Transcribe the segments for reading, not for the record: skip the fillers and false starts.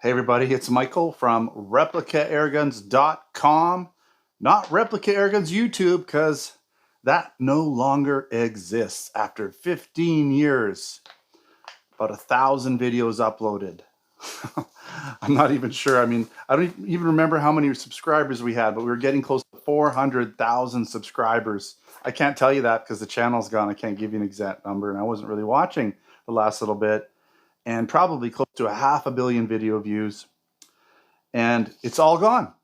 Hey everybody, it's Michael from ReplicaAirguns.com. Not Replica Airguns YouTube, because that no longer exists after 15 years. About 1,000 videos uploaded. I'm not even sure. I mean, I don't even remember how many subscribers we had, but we were getting close to 400,000 subscribers. I can't tell you that because the channel's gone. I can't give you an exact number, and I wasn't really watching the last little bit. And probably close to 500 million video views. And it's all gone.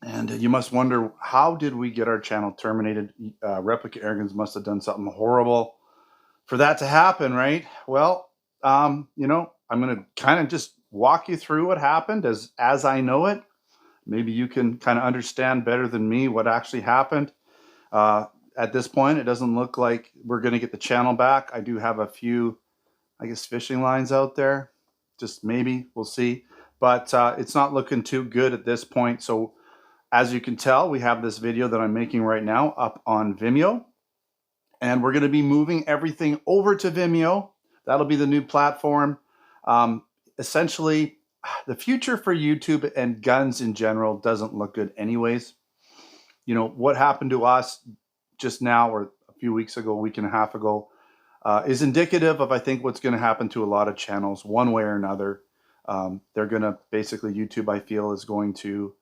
And you must wonder, how did we get our channel terminated? Replica Airguns must have done something horrible for that to happen, right? Well, I'm going to kind of just walk you through what happened as I know it. Maybe you can kind of understand better than me what actually happened. At this point, it doesn't look like we're going to get the channel back. I do have a few, I guess, fishing lines out there. Just maybe, we'll see. But it's not looking too good at this point. So as you can tell, we have this video that I'm making right now up on Vimeo. And we're going to be moving everything over to Vimeo. That'll be the new platform. Essentially, the future for YouTube and guns in general doesn't look good anyways. You know, what happened to us just now or a few weeks ago, a week and a half ago, is indicative of, I think, what's going to happen to a lot of channels one way or another. They're going to basically, YouTube, I feel, is going to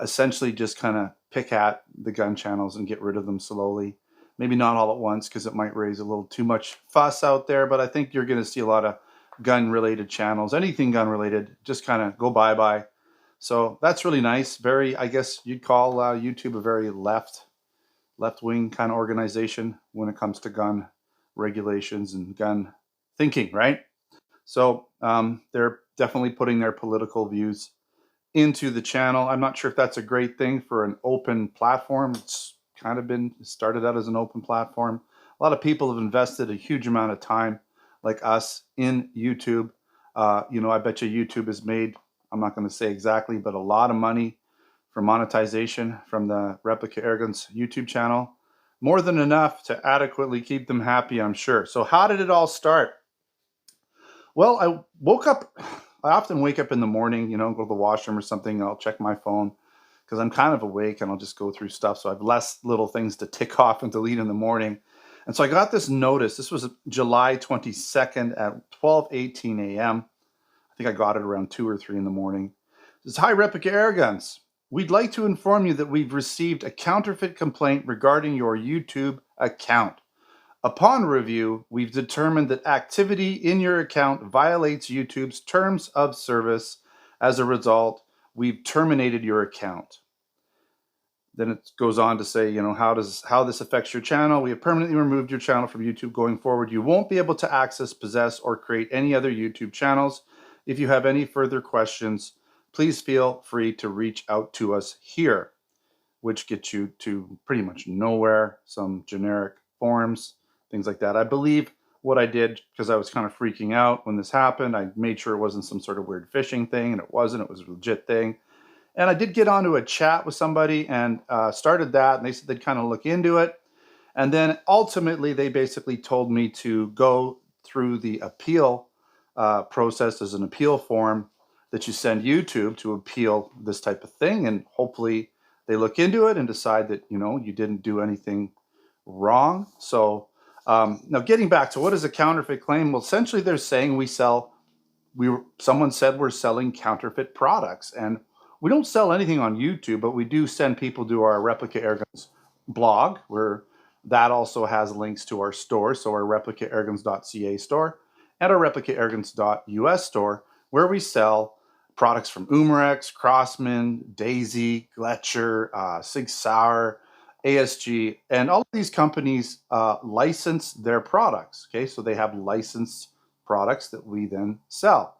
essentially just kind of pick at the gun channels and get rid of them slowly. Maybe not all at once, because it might raise a little too much fuss out there, but I think you're going to see a lot of gun-related channels, anything gun-related, just kind of go bye-bye. So that's really nice. Very, I guess you'd call YouTube a very left-wing kind of organization when it comes to gun regulations and gun thinking, right? So they're definitely putting their political views into the channel. I'm not sure if that's a great thing for an open platform. It's kind of been started out as an open platform. A lot of people have invested a huge amount of time, like us, in YouTube. I bet you YouTube has made, I'm not going to say exactly, but a lot of money for monetization from the Replica Airguns YouTube channel. More than enough to adequately keep them happy, I'm sure. So how did it all start? Well, I woke up, I often wake up in the morning, go to the washroom or something, and I'll check my phone because I'm kind of awake and I'll just go through stuff. So I have less little things to tick off and delete in the morning. And so I got this notice. This was July 22nd at 12:18 a.m. I think I got it around 2 or 3 in the morning. It says, "Hi, Replica Airguns. We'd like to inform you that we've received a counterfeit complaint regarding your YouTube account. Upon review, we've determined that activity in your account violates YouTube's terms of service. As a result, we've terminated your account." Then it goes on to say, how this affects your channel. "We have permanently removed your channel from YouTube. Going forward, you won't be able to access, possess, or create any other YouTube channels. If you have any further questions, please feel free to reach out to us here," which gets you to pretty much nowhere, some generic forms, things like that. I believe what I did, because I was kind of freaking out when this happened, I made sure it wasn't some sort of weird phishing thing, and it wasn't. It was a legit thing. And I did get onto a chat with somebody and started that, and they said they'd kind of look into it. And then ultimately, they basically told me to go through the appeal process as an appeal form that you send YouTube to appeal this type of thing. And hopefully they look into it and decide that, you didn't do anything wrong. So now getting back to what is a counterfeit claim? Well, essentially they're saying someone said we're selling counterfeit products, and we don't sell anything on YouTube, but we do send people to our Replica Airguns blog, where that also has links to our store. So our replicaairguns.ca store and our replicaairguns.us store, where we sell products from Umarex, Crossman, Daisy, Gletcher, Sig Sauer, ASG, and all of these companies license their products. Okay, so they have licensed products that we then sell.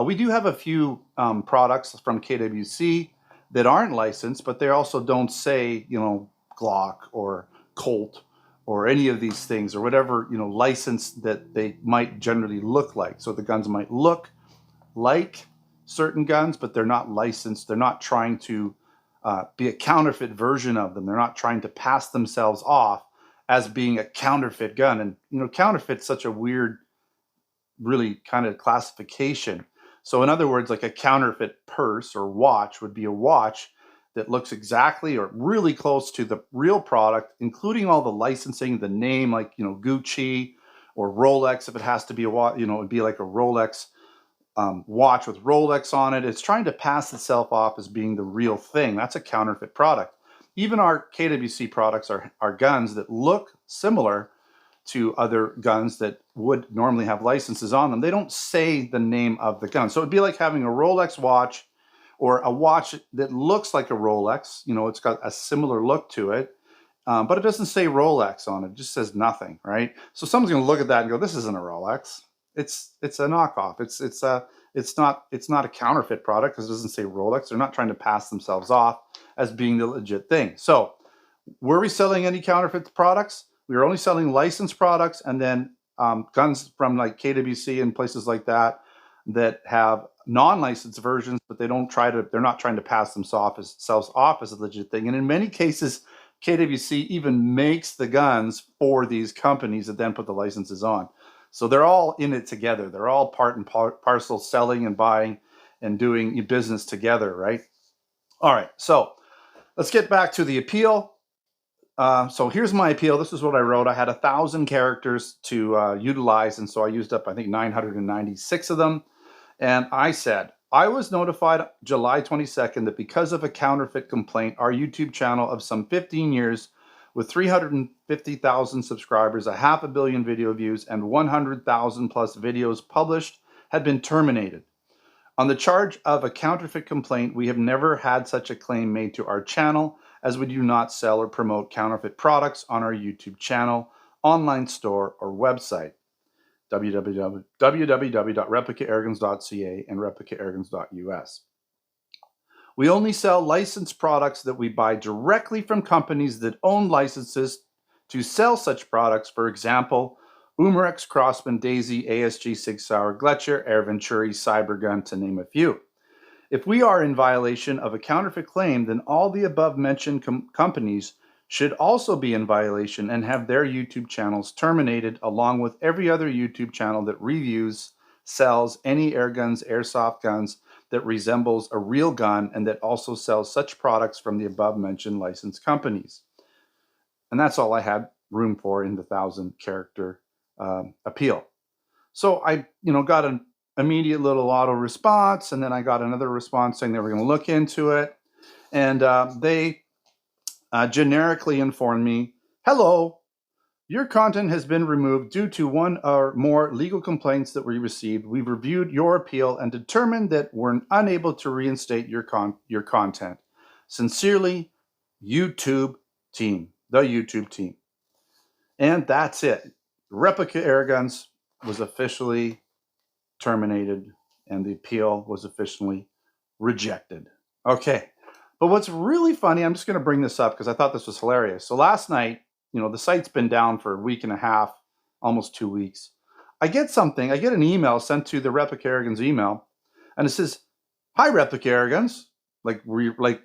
We do have a few products from KWC that aren't licensed, but they also don't say, Glock or Colt or any of these things or whatever, license that they might generally look like. So the guns might look like certain guns, but they're not licensed. They're not trying to be a counterfeit version of them. They're not trying to pass themselves off as being a counterfeit gun. And, counterfeit's such a weird, really kind of classification. So in other words, like a counterfeit purse or watch would be a watch that looks exactly or really close to the real product, including all the licensing, the name, like, you know, Gucci or Rolex. If it has to be a watch, you know, it'd be like a Rolex watch with Rolex on it. It's trying to pass itself off as being the real thing. That's a counterfeit product. Even our KWC products are guns that look similar to other guns that would normally have licenses on them. They don't say the name of the gun. So it'd be like having a Rolex watch or a watch that looks like a Rolex. You know, it's got a similar look to it, but it doesn't say Rolex on it. It just says nothing, right? So someone's going to look at that and go, "This isn't a Rolex. It's a knockoff. It's not a counterfeit product because it doesn't say Rolex." They're not trying to pass themselves off as being the legit thing. So, were we selling any counterfeit products? We were only selling licensed products, and then guns from like KWC and places like that that have non-licensed versions, but they're not trying to pass themselves off as a legit thing. And in many cases, KWC even makes the guns for these companies that then put the licenses on. So they're all in it together. They're all part and parcel, selling and buying and doing business together, right? All right, so let's get back to the appeal. So here's my appeal. This is what I wrote. I had 1,000 characters to utilize, and so I used up, I think, 996 of them. And I said, I was notified July 22nd that because of a counterfeit complaint, our YouTube channel of some 15 years with 350,000 subscribers, 500 million video views, and 100,000 plus videos published had been terminated. On the charge of a counterfeit complaint, we have never had such a claim made to our channel, as we do not sell or promote counterfeit products on our YouTube channel, online store, or website. www.replicaairguns.ca and replicaairguns.us. We only sell licensed products that we buy directly from companies that own licenses to sell such products. For example, Umarex, Crossman, Daisy, ASG, Sig Sauer, Gletscher, Air Venturi, Cybergun, to name a few. If we are in violation of a counterfeit claim, then all the above mentioned companies should also be in violation and have their YouTube channels terminated, along with every other YouTube channel that reviews, sells any air guns, airsoft guns that resembles a real gun and that also sells such products from the above mentioned licensed companies. And that's all I had room for in the 1,000 character appeal. So I, got an immediate little auto response, and then I got another response saying they were going to look into it. And they generically informed me, "Hello, your content has been removed due to one or more legal complaints that we received. We've reviewed your appeal and determined that we're unable to reinstate your content. Sincerely, YouTube team," the YouTube team. And that's it. Replica Airguns was officially terminated and the appeal was officially rejected. Okay. But what's really funny, I'm just going to bring this up because I thought this was hilarious. So last night, the site's been down for a week and a half, almost 2 weeks. I get an email sent to the Replica Airguns email, and it says, "Hi, Replica Airguns." And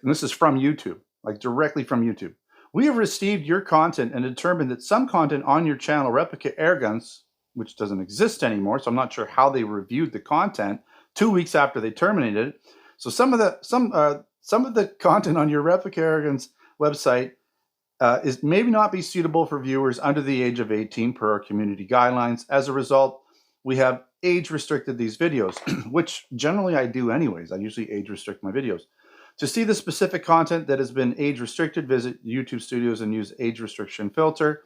this is from YouTube, like directly from YouTube. "We have received your content and determined that some content on your channel, Replica Airguns," which doesn't exist anymore, so I'm not sure how they reviewed the content 2 weeks after they terminated it. So some of the content on your Replica Airguns website is maybe not be suitable for viewers under the age of 18 per our community guidelines. As a result, we have age restricted these videos, which generally I do anyways. I usually age restrict my videos. To see the specific content that has been age restricted, visit YouTube Studios and use age restriction filter.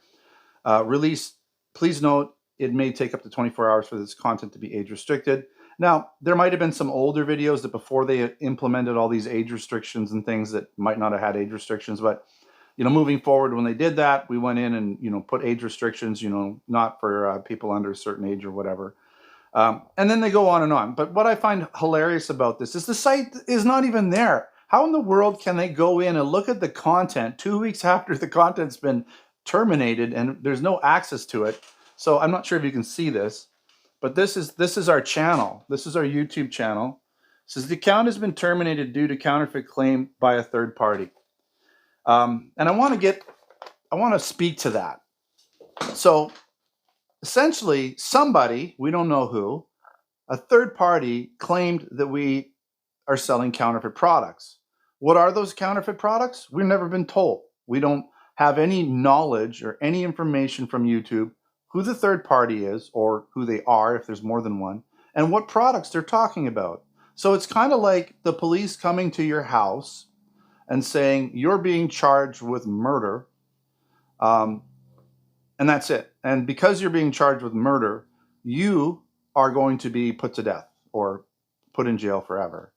Release, please note, it may take up to 24 hours for this content to be age restricted. Now, there might have been some older videos that before they implemented all these age restrictions and things that might not have had age restrictions, but moving forward, when they did that, we went in and put age restrictions, not for people under a certain age or whatever. And then they go on and on. But what I find hilarious about this is the site is not even there. How in the world can they go in and look at the content 2 weeks after the content's been terminated and there's no access to it? So I'm not sure if you can see this, but this is our channel. This is our YouTube channel. It says the account has been terminated due to counterfeit claim by a third party. And I want to speak to that. So essentially somebody, we don't know who, a third party claimed that we are selling counterfeit products. What are those counterfeit products? We've never been told. We don't have any knowledge or any information from YouTube who the third party is or who they are, if there's more than one, and what products they're talking about. So it's kind of like the police coming to your house and saying you're being charged with murder, and that's it. And because you're being charged with murder, you are going to be put to death or put in jail forever.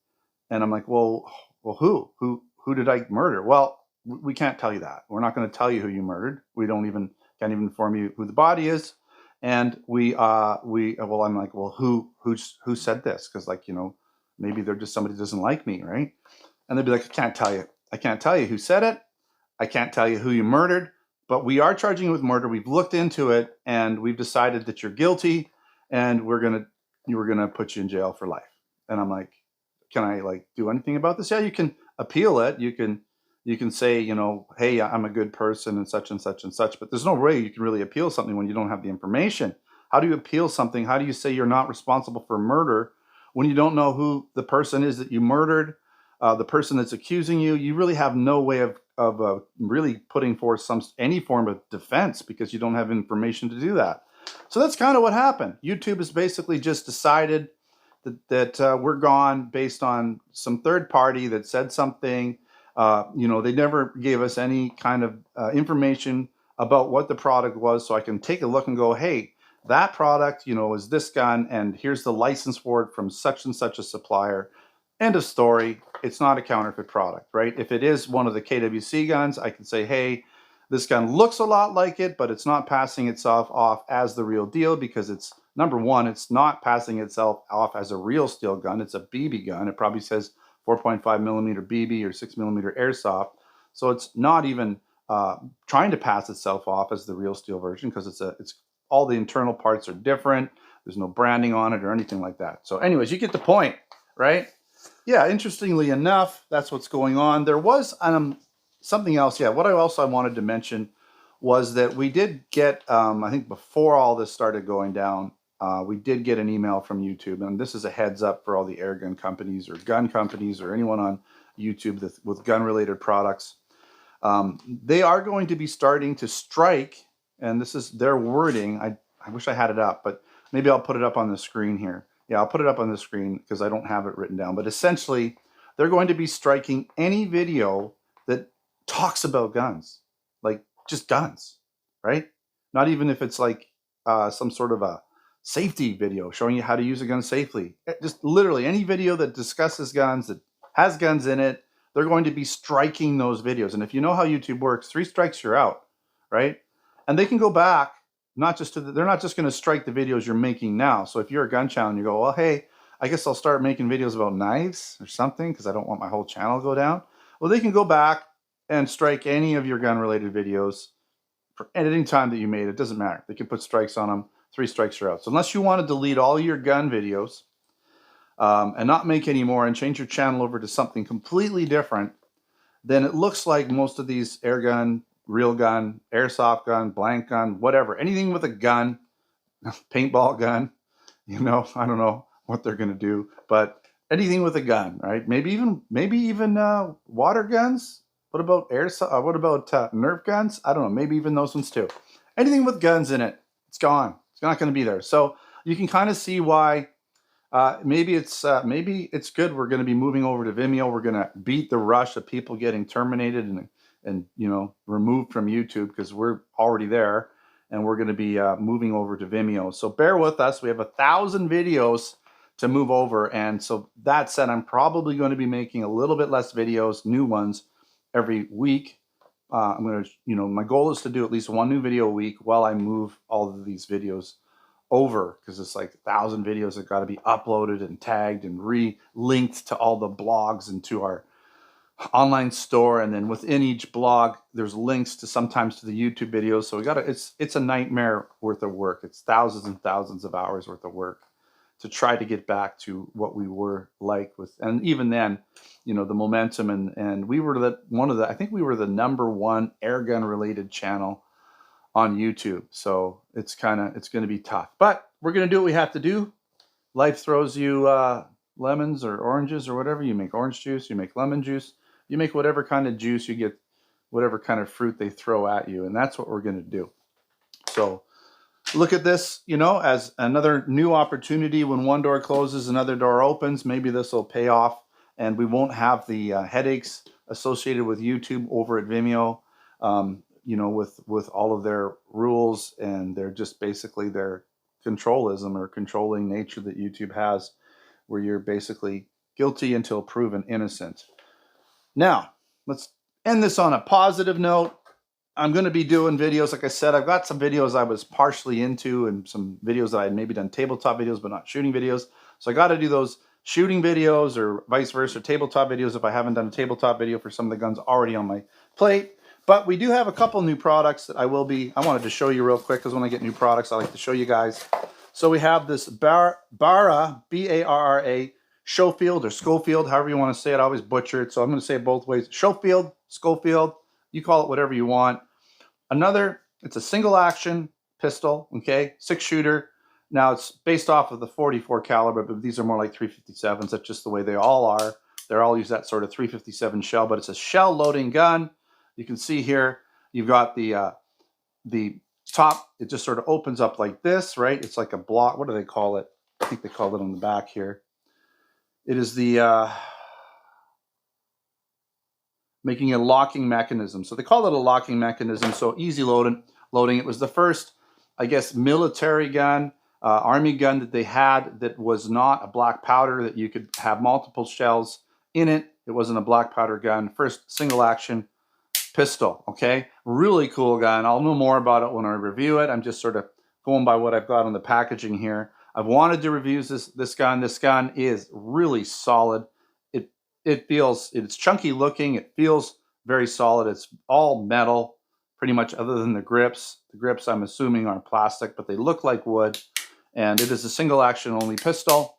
And I'm like, well, who did I murder? Well, we can't tell you that. We're not going to tell you who you murdered. We can't even inform you who the body is. And well, I'm like, well, who said this? Because, like, maybe they're just somebody who doesn't like me, right? And they'd be like, I can't tell you. I can't tell you who said it. I can't tell you who you murdered, but we are charging you with murder. We've looked into it and we've decided that you're guilty, and we're gonna put you in jail for life. And I'm like, can I do anything about this? Yeah, you can appeal it. You can say, hey, I'm a good person and such and such and such, but there's no way you can really appeal something when you don't have the information. How do you appeal something? How do you say you're not responsible for murder when you don't know who the person is that you murdered, the person that's accusing you? You really have no way of really putting forth any form of defense because you don't have information to do that. So that's kind of what happened. YouTube has basically just decided that we're gone based on some third party that said something. They never gave us any kind of information about what the product was, so I can take a look and go, hey, that product, is this gun, and here's the license for it from such and such a supplier. End of story. It's not a counterfeit product, right? If it is one of the KWC guns, I can say, hey, this gun looks a lot like it, but it's not passing itself off as the real deal because it's, number one, it's not passing itself off as a real steel gun. It's a BB gun. It probably says 4.5 millimeter BB or 6 millimeter airsoft. So it's not even trying to pass itself off as the real steel version because it's all the internal parts are different. There's no branding on it or anything like that. So anyways, you get the point, right? Yeah, interestingly enough, that's what's going on. There was something else. Yeah, what I wanted to mention was that we did get, I think before all this started going down, we did get an email from YouTube, and this is a heads up for all the airgun companies or gun companies or anyone on YouTube with gun-related products. They are going to be starting to strike, and this is their wording. I wish I had it up, but maybe I'll put it up on the screen here. Yeah, I'll put it up on the screen because I don't have it written down. But essentially, they're going to be striking any video that talks about guns, like just guns, right? Not even if it's like some sort of a safety video showing you how to use a gun safely. Just literally any video that discusses guns, that has guns in it, they're going to be striking those videos. And if you know how YouTube works, 3 strikes, you're out, right? And they can go back. They're not just going to strike the videos you're making now. So if you're a gun channel and you go, well, hey, I guess I'll start making videos about knives or something because I don't want my whole channel to go down. Well, they can go back and strike any of your gun-related videos for any time that you made. It doesn't matter. They can put strikes on them. 3 strikes, you're out. So unless you want to delete all your gun videos and not make any more and change your channel over to something completely different, then it looks like most of these airgun, real gun, airsoft gun, blank gun, whatever, anything with a gun, paintball gun, I don't know what they're going to do, but anything with a gun, right? Maybe even water guns. What about airsoft? What about Nerf guns? I don't know. Maybe even those ones too. Anything with guns in it, it's gone. It's not going to be there. So you can kind of see why. Maybe it's good. We're going to be moving over to Vimeo. We're going to beat the rush of people getting terminated and removed from YouTube because we're already there, and we're going to be moving over to Vimeo. So bear with us. We have 1,000 videos to move over, and so that said, I'm probably going to be making a little bit less videos, new ones, every week. I'm going to, my goal is to do at least 1 new video a week while I move all of these videos over, because it's like 1,000 videos that got to be uploaded and tagged and re-linked to all the blogs and to our online store, and then within each blog there's links to sometimes to the YouTube videos. So it's a nightmare worth of work. It's thousands and thousands of hours worth of work to try to get back to what we were like with, and even then, the momentum, and we were I think we were the #1 airgun related channel on YouTube. So it's going to be tough, but we're going to do what we have to do. life throws you lemons or oranges or whatever, you make orange juice, you make lemon juice, you make whatever kind of juice, you get whatever kind of fruit they throw at you, and that's what we're going to do. So look at this, you know, as another new opportunity. When one door closes, another door opens. Maybe this will pay off and we won't have the headaches associated with YouTube over at Vimeo, you know, with all of their rules, and they're just basically their controlism or controlling nature that YouTube has, where you're basically guilty until proven innocent. Now, let's end this on a positive note. I'm going to be doing videos. Like I said, I've got some videos I was partially into and some videos that I had maybe done tabletop videos, but not shooting videos. So I got to do those shooting videos or vice versa, tabletop videos if I haven't done a tabletop video for some of the guns already on my plate. But we do have a couple new products that I wanted to show you real quick, because when I get new products, I like to show you guys. So we have this Barra, B-A-R-R-A, Schofield or Schofield, however you want to say it. I always butcher it, so I'm going to say it both ways. Schofield, Schofield, you call it whatever you want. Another, it's a single action pistol, okay, 6-shooter. Now it's based off of the 44 caliber, but these are more like 357s. That's just the way they all are. They're all use that sort of 357 shell, but it's a shell loading gun. You can see here, you've got the top, it just sort of opens up like this, right? It's like a block. What do they call it? I think they call it on the back here. It is the making a locking mechanism. So they call it a locking mechanism. So easy loading. It was the first, I guess, military gun, army gun that they had that was not a black powder, that you could have multiple shells in it. It wasn't a black powder gun. First single action pistol, okay? Really cool gun. I'll know more about it when I review it. I'm just sort of going by what I've got on the packaging here. I've wanted to review this gun. This gun is really solid. It's chunky looking. It feels very solid. It's all metal, pretty much, other than the grips. The grips, I'm assuming, are plastic, but they look like wood. And it is a single action only pistol.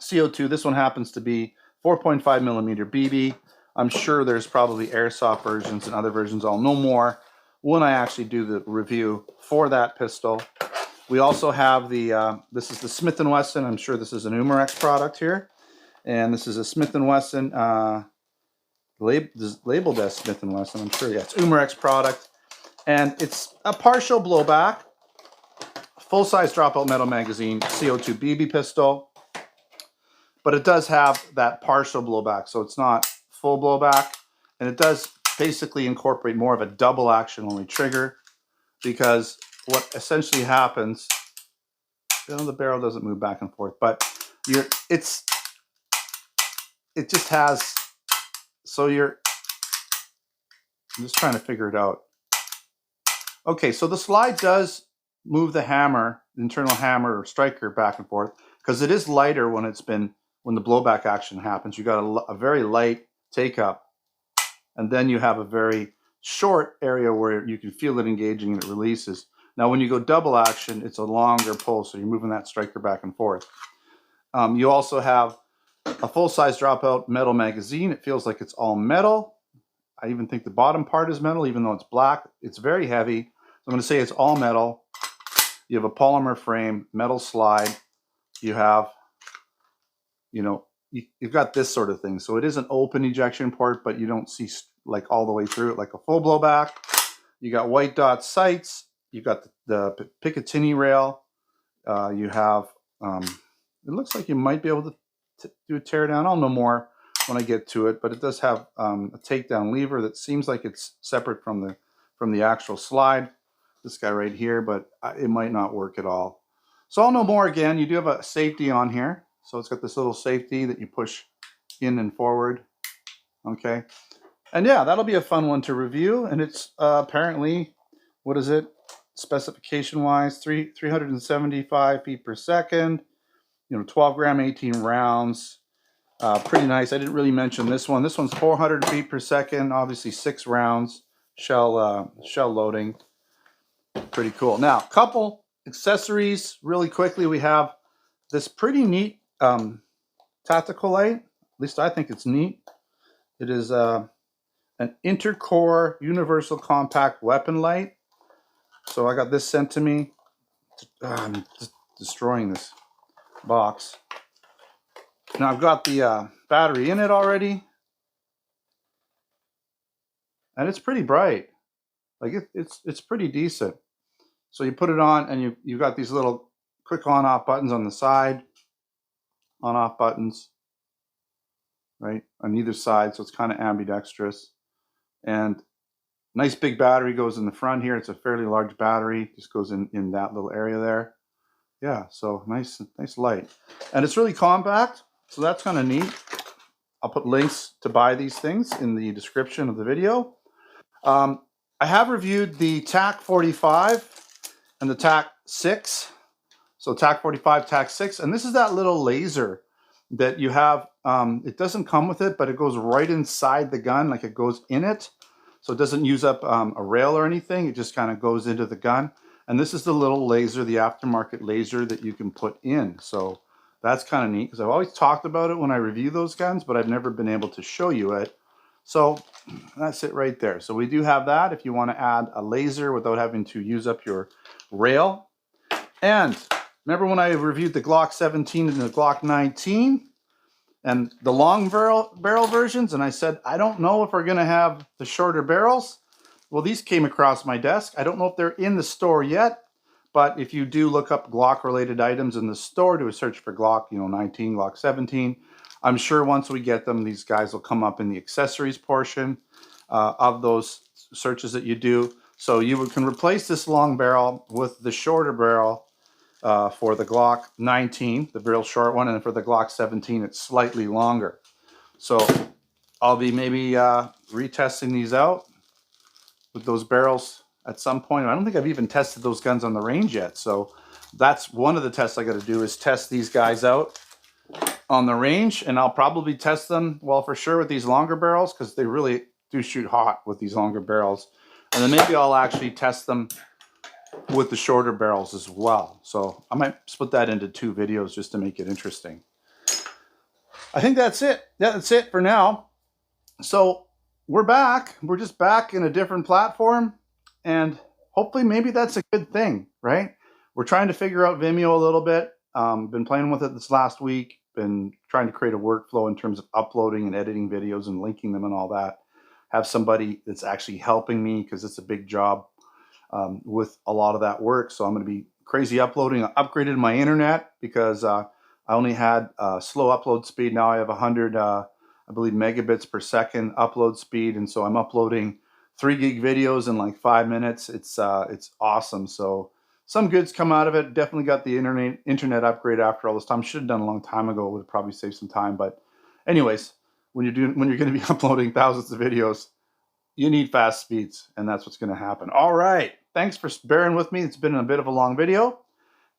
CO2, this one happens to be 4.5 millimeter BB. I'm sure there's probably airsoft versions and other versions. I'll know more when I actually do the review for that pistol. We also have the, this is the Smith & Wesson. I'm sure this is an Umarex product here. And this is a Smith & Wesson, labeled as Smith & Wesson, I'm sure. Yeah, it's Umarex product. And it's a partial blowback, full-size dropout metal magazine, CO2 BB pistol. But it does have that partial blowback, so it's not full blowback. And it does basically incorporate more of a double action only trigger, because what essentially happens, you know, the barrel doesn't move back and forth, but it just has, so I'm just trying to figure it out. Okay, so the slide does move the hammer, the internal hammer or striker, back and forth, because it is lighter when the blowback action happens. You got a very light take up, and then you have a very short area where you can feel it engaging and it releases. Now when you go double action, it's a longer pull, so you're moving that striker back and forth. You also have a full-size dropout metal magazine. It feels like it's all metal. I even think the bottom part is metal, even though it's black. It's very heavy. So I'm going to say it's all metal. You have a polymer frame, metal slide. You have, you know, you've got this sort of thing. So it is an open ejection port, but you don't see like all the way through it like a full blowback. You got white dot sights. You've got the Picatinny rail. You have, it looks like you might be able to do a teardown. I'll know more when I get to it, but it does have a takedown lever that seems like it's separate from the actual slide. This guy right here, but it might not work at all. So I'll know more again. You do have a safety on here. So it's got this little safety that you push in and forward. Okay. And yeah, that'll be a fun one to review. And it's apparently, what is it? Specification wise, 375 feet per second, 12 gram, 18 rounds. Pretty nice. I didn't really mention this one. This one's 400 feet per second, obviously 6 rounds, shell loading. Pretty cool. Now, couple accessories really quickly. We have this pretty neat tactical light. At least I think it's neat. It is an intercore universal compact weapon light. So I got this sent to me. I'm just destroying this. box. Now I've got the battery in it already, and it's pretty bright. Like it's pretty decent. So you put it on, and you got these little quick on-off buttons on the side, on-off buttons, right, on either side. So it's kind of ambidextrous. And nice big battery goes in the front here. It's a fairly large battery. Just goes in that little area there. Yeah, so nice light. And it's really compact, so that's kind of neat. I'll put links to buy these things in the description of the video. I have reviewed the TAC 45 and the TAC 6. So TAC 45, TAC 6, and this is that little laser that you have. It doesn't come with it, but it goes right inside the gun, like it goes in it. So it doesn't use up a rail or anything. It just kind of goes into the gun. And this is the little laser, the aftermarket laser that you can put in. So that's kind of neat, because I've always talked about it when I review those guns, but I've never been able to show you it. So that's it right there. So we do have that if you want to add a laser without having to use up your rail. And remember when I reviewed the Glock 17 and the Glock 19 and the long barrel versions, and I said, I don't know if we're going to have the shorter barrels? Well, these came across my desk. I don't know if they're in the store yet, but if you do look up Glock related items in the store, do a search for Glock, 19, Glock 17, I'm sure once we get them, these guys will come up in the accessories portion of those searches that you do. So you can replace this long barrel with the shorter barrel for the Glock 19, the real short one, and for the Glock 17, it's slightly longer. So I'll be maybe retesting these out with those barrels at some point. I don't think I've even tested those guns on the range yet. So that's one of the tests I got to do, is test these guys out on the range, and I'll probably test them, well, for sure with these longer barrels, because they really do shoot hot with these longer barrels. And then maybe I'll actually test them with the shorter barrels as well. So I might split that into 2 videos just to make it interesting. I think that's it. Yeah, that's it for now. So we're back. We're just back in a different platform, and hopefully maybe that's a good thing, right? We're trying to figure out Vimeo a little bit. Been playing with it this last week. Been trying to create a workflow in terms of uploading and editing videos and linking them and all that. Have somebody that's actually helping me, because it's a big job with a lot of that work. So I'm going to be crazy uploading. I upgraded my internet because I only had slow upload speed. Now I have 100, I believe, megabits per second upload speed. And so I'm uploading 3 gig videos in like 5 minutes. It's awesome. So some goods come out of it. Definitely got the internet upgrade after all this time. Should have done a long time ago. Would have probably saved some time. But anyways, when you're going to be uploading thousands of videos, you need fast speeds, and that's what's going to happen. All right. Thanks for bearing with me. It's been a bit of a long video.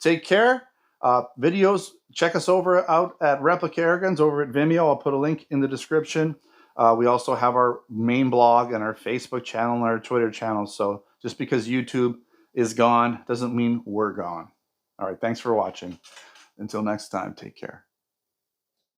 Take care. Videos, check us out at Replica Airguns over at Vimeo. I'll put a link in the description. We also have our main blog and our Facebook channel and our Twitter channel. So just because YouTube is gone doesn't mean we're gone. All right. Thanks for watching. Until next time, take care.